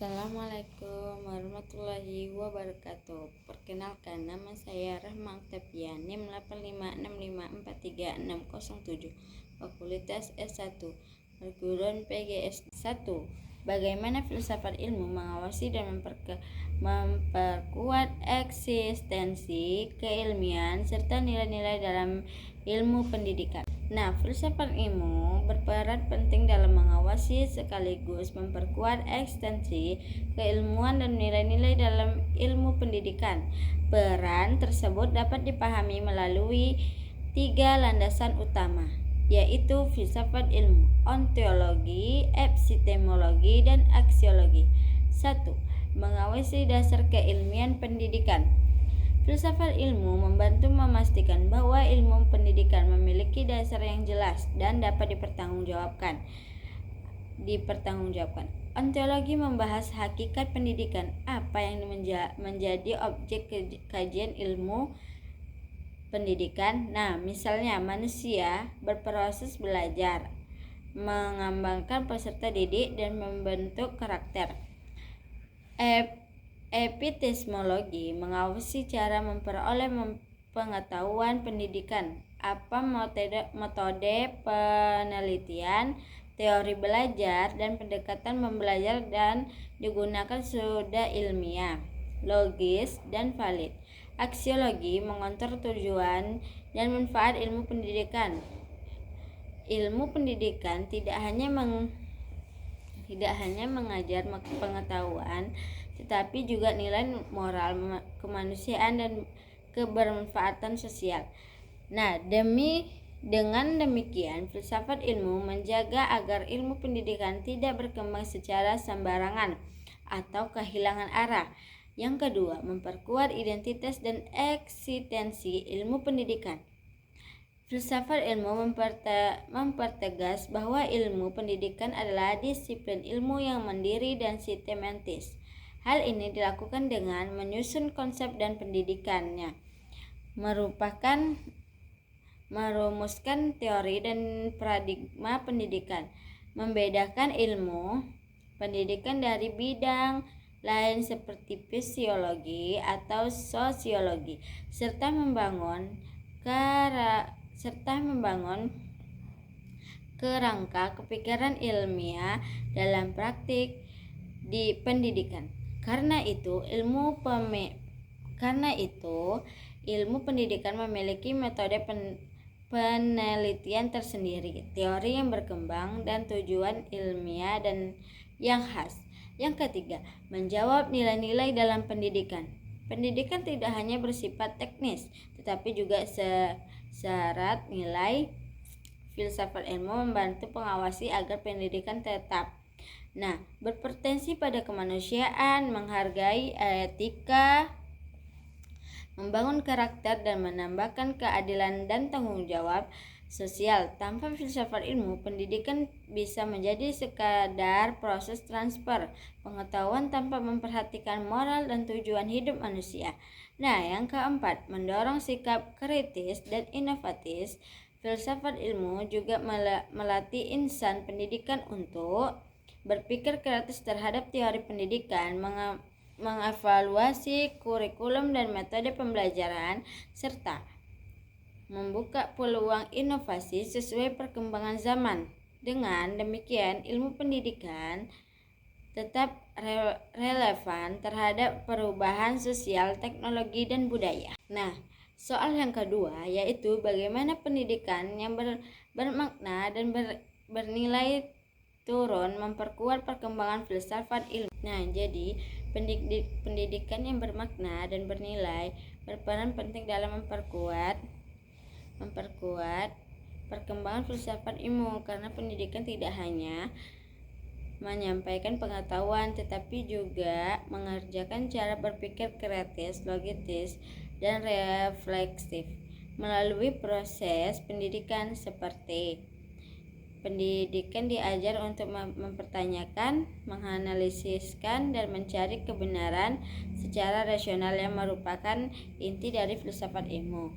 Assalamualaikum warahmatullahi wabarakatuh. Perkenalkan, nama saya Rahma Octavian, NIM 8565436607, Fakultas S1, Perguruan PGS 1. Bagaimana filsafat ilmu mengawasi dan memperkuat eksistensi keilmian serta nilai-nilai dalam ilmu pendidikan. Nah, filsafat ilmu berperan penting dalam mengawasi sekaligus memperkuat eksistensi keilmuan dan nilai-nilai dalam ilmu pendidikan. Peran tersebut dapat dipahami melalui 3 landasan utama, yaitu filsafat ilmu, ontologi, epistemologi, dan aksiologi. 1. Mengawasi dasar keilmian pendidikan. Filsafat ilmu membantu memastikan bahwa ilmu pendidikan memiliki dasar yang jelas dan dapat dipertanggungjawabkan. Ontologi membahas hakikat pendidikan, apa yang menjadi objek kajian ilmu pendidikan. Nah, misalnya manusia berproses belajar, mengembangkan peserta didik, dan membentuk karakter. Epistemologi mengawasi cara memperoleh pengetahuan pendidikan, apa metode penelitian, teori belajar, dan pendekatan membelajar dan digunakan sudah ilmiah, logis, dan valid. Aksiologi mengontrol tujuan dan manfaat ilmu pendidikan. Ilmu pendidikan tidak hanya mengajar pengetahuan, tetapi juga nilai moral, kemanusiaan, dan kebermanfaatan sosial. Nah, dengan demikian, filsafat ilmu menjaga agar ilmu pendidikan tidak berkembang secara sembarangan atau kehilangan arah. Yang kedua, memperkuat identitas dan eksistensi ilmu pendidikan. Filsafat ilmu mempertegas bahwa ilmu pendidikan adalah disiplin ilmu yang mandiri dan sistematis. Hal ini dilakukan dengan menyusun konsep dan pendidikannya, merumuskan teori dan paradigma pendidikan, membedakan ilmu pendidikan dari bidang lain seperti fisiologi atau sosiologi, serta membangun kerangka kepikiran ilmiah dalam praktik di pendidikan. Karena itu, ilmu pendidikan memiliki metode penelitian tersendiri, teori yang berkembang, dan tujuan ilmiah dan yang khas. Yang ketiga, menjawab nilai-nilai dalam pendidikan. Pendidikan tidak hanya bersifat teknis, tetapi juga syarat nilai. Filsafat ilmu membantu pengawasi agar pendidikan tetap berpotensi pada kemanusiaan, menghargai etika, membangun karakter, dan menambahkan keadilan dan tanggung jawab sosial. Tanpa filsafat ilmu, pendidikan bisa menjadi sekadar proses transfer pengetahuan tanpa memperhatikan moral dan tujuan hidup manusia. Nah, yang keempat, mendorong sikap kritis dan inovatif. Filsafat ilmu juga melatih insan pendidikan untuk berpikir kritis terhadap teori pendidikan, mengevaluasi kurikulum dan metode pembelajaran, serta membuka peluang inovasi sesuai perkembangan zaman. Dengan demikian, ilmu pendidikan tetap relevan terhadap perubahan sosial, teknologi, dan budaya. Nah, soal yang kedua yaitu bagaimana pendidikan yang bermakna dan bernilai turun memperkuat perkembangan filsafat ilmu. Nah, jadi pendidikan yang bermakna dan bernilai berperan penting dalam memperkuat perkembangan filsafat ilmu, karena pendidikan tidak hanya menyampaikan pengetahuan tetapi juga mengerjakan cara berpikir kritis, logis, dan refleksif. Melalui proses pendidikan seperti pendidikan diajar untuk mempertanyakan, menganalisiskan, dan mencari kebenaran secara rasional yang merupakan inti dari filsafat ilmu.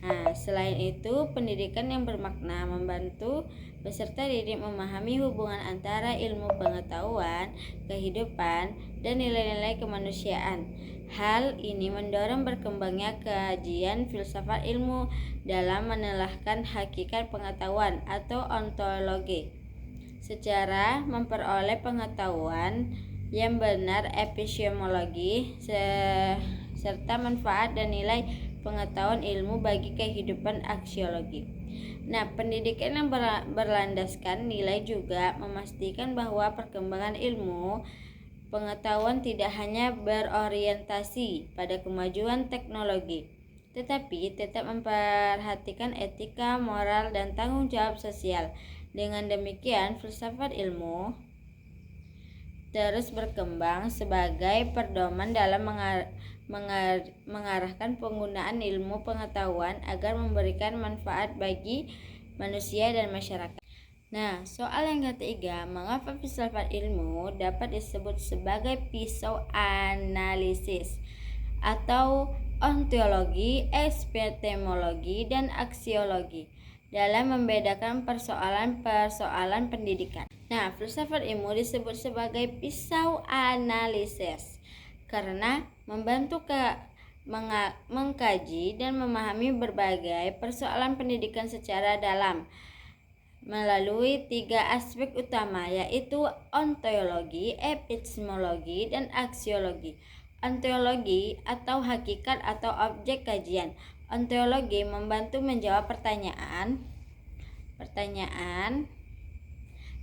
Nah, selain itu, pendidikan yang bermakna membantu peserta didik memahami hubungan antara ilmu pengetahuan, kehidupan, dan nilai-nilai kemanusiaan. Hal ini mendorong berkembangnya kajian filsafat ilmu dalam menelahkan hakikat pengetahuan atau ontologi. Secara memperoleh pengetahuan yang benar, epistemologi, serta manfaat dan nilai pengetahuan ilmu bagi kehidupan aksiologi. Nah, pendidikan yang berlandaskan nilai juga memastikan bahwa perkembangan ilmu pengetahuan tidak hanya berorientasi pada kemajuan teknologi, tetapi tetap memperhatikan etika, moral, dan tanggung jawab sosial. Dengan demikian, filsafat ilmu terus berkembang sebagai pedoman dalam mengarahkan penggunaan ilmu pengetahuan agar memberikan manfaat bagi manusia dan masyarakat. Nah, soal yang ketiga, mengapa filsafat ilmu dapat disebut sebagai pisau analisis atau ontologi, epistemologi, dan aksiologi dalam membedakan persoalan-persoalan pendidikan. Nah, filsafat ilmu disebut sebagai pisau analisis karena membantu mengkaji dan memahami berbagai persoalan pendidikan secara dalam melalui 3 aspek utama, yaitu ontologi, epistemologi, dan aksiologi. Ontologi atau hakikat atau objek kajian. Ontologi membantu menjawab pertanyaan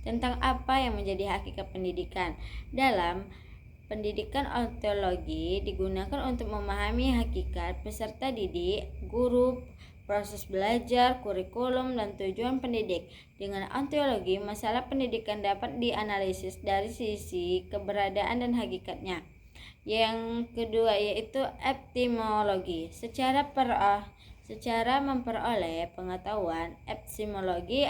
tentang apa yang menjadi hakikat pendidikan. Dalam pendidikan, ontologi digunakan untuk memahami hakikat peserta didik, guru, proses belajar, kurikulum, dan tujuan pendidik. Dengan ontologi, masalah pendidikan dapat dianalisis dari sisi keberadaan dan hakikatnya. Yang kedua yaitu epistemologi. Secara memperoleh pengetahuan, epistemologi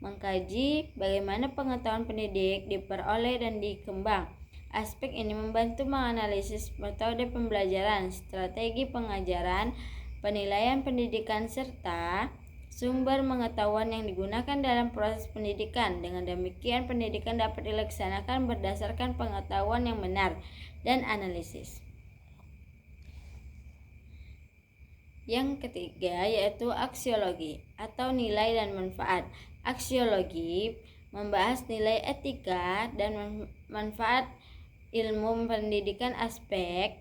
mengkaji bagaimana pengetahuan pendidik diperoleh dan dikembang. Aspek ini membantu menganalisis metode pembelajaran, strategi pengajaran, penilaian pendidikan, serta sumber pengetahuan yang digunakan dalam proses pendidikan. Dengan demikian, pendidikan dapat dilaksanakan berdasarkan pengetahuan yang benar dan analisis. Yang ketiga yaitu aksiologi atau nilai dan manfaat. Aksiologi membahas nilai etika dan manfaat ilmu pendidikan. Aspek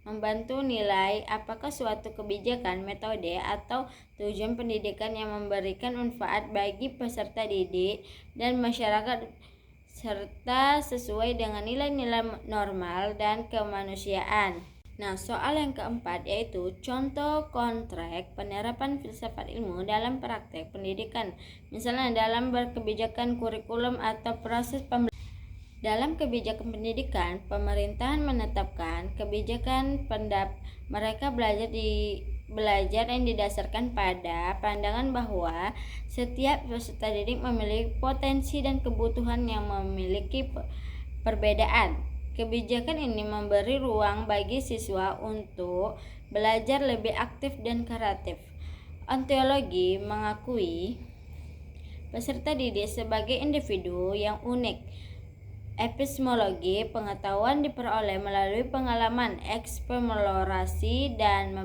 membantu nilai apakah suatu kebijakan, metode, atau tujuan pendidikan yang memberikan manfaat bagi peserta didik dan masyarakat serta sesuai dengan nilai-nilai normal dan kemanusiaan. Nah, soal yang keempat yaitu contoh kontrak penerapan filsafat ilmu dalam praktek pendidikan, misalnya dalam berkebijakan kurikulum atau proses pembelajaran. Dalam kebijakan pendidikan, pemerintahan menetapkan kebijakan mereka belajar yang didasarkan pada pandangan bahwa setiap peserta didik memiliki potensi dan kebutuhan yang memiliki perbedaan. Kebijakan ini memberi ruang bagi siswa untuk belajar lebih aktif dan kreatif. Ontologi mengakui peserta didik sebagai individu yang unik. Epistemologi, pengetahuan diperoleh melalui pengalaman, eksplorasi, dan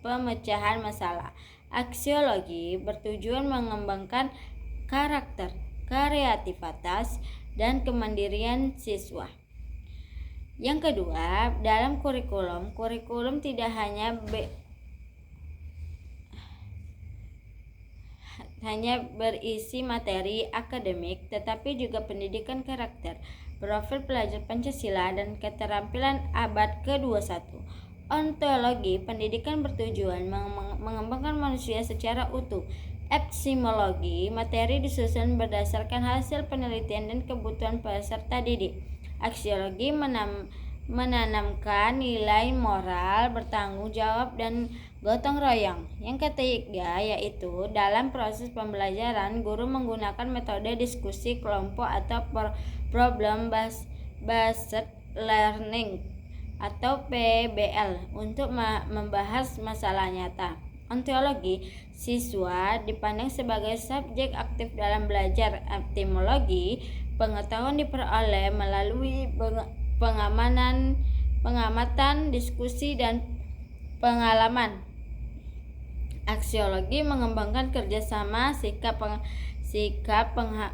pemecahan masalah. Aksiologi bertujuan mengembangkan karakter, kreativitas, dan kemandirian siswa. Yang kedua, dalam kurikulum tidak hanya berisi materi akademik, tetapi juga pendidikan karakter, profil pelajar Pancasila, dan keterampilan abad ke-21. Ontologi pendidikan bertujuan mengembangkan manusia secara utuh. Epistemologi, materi disusun berdasarkan hasil penelitian dan kebutuhan peserta didik. Aksiologi menanamkan nilai moral, bertanggung jawab, dan gotong royong. Yang ketiga yaitu dalam proses pembelajaran, guru menggunakan metode diskusi kelompok atau problem based learning atau PBL untuk membahas masalah nyata. ontologi, siswa dipandang sebagai subjek aktif dalam belajar. Epistemologi, pengetahuan diperoleh melalui pengamatan, diskusi, dan pengalaman. Aksiologi mengembangkan kerjasama, sikap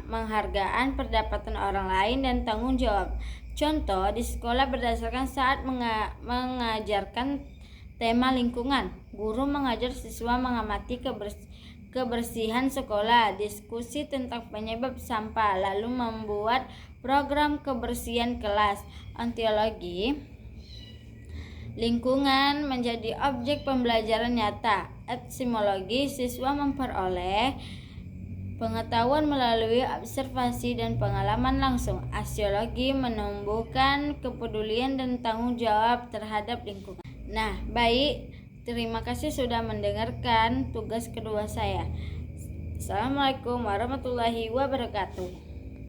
penghargaan, pendapatan orang lain, dan tanggung jawab. Contoh di sekolah berdasarkan saat mengajarkan tema lingkungan. Guru mengajar siswa mengamati kebersihan sekolah, diskusi tentang penyebab sampah, lalu membuat program kebersihan kelas. Ontologi, lingkungan menjadi objek pembelajaran nyata. Epistemologi, siswa memperoleh pengetahuan melalui observasi dan pengalaman langsung. Aksiologi menumbuhkan kepedulian dan tanggung jawab terhadap lingkungan. Nah, baik, terima kasih sudah mendengarkan tugas kedua saya. Assalamualaikum warahmatullahi wabarakatuh.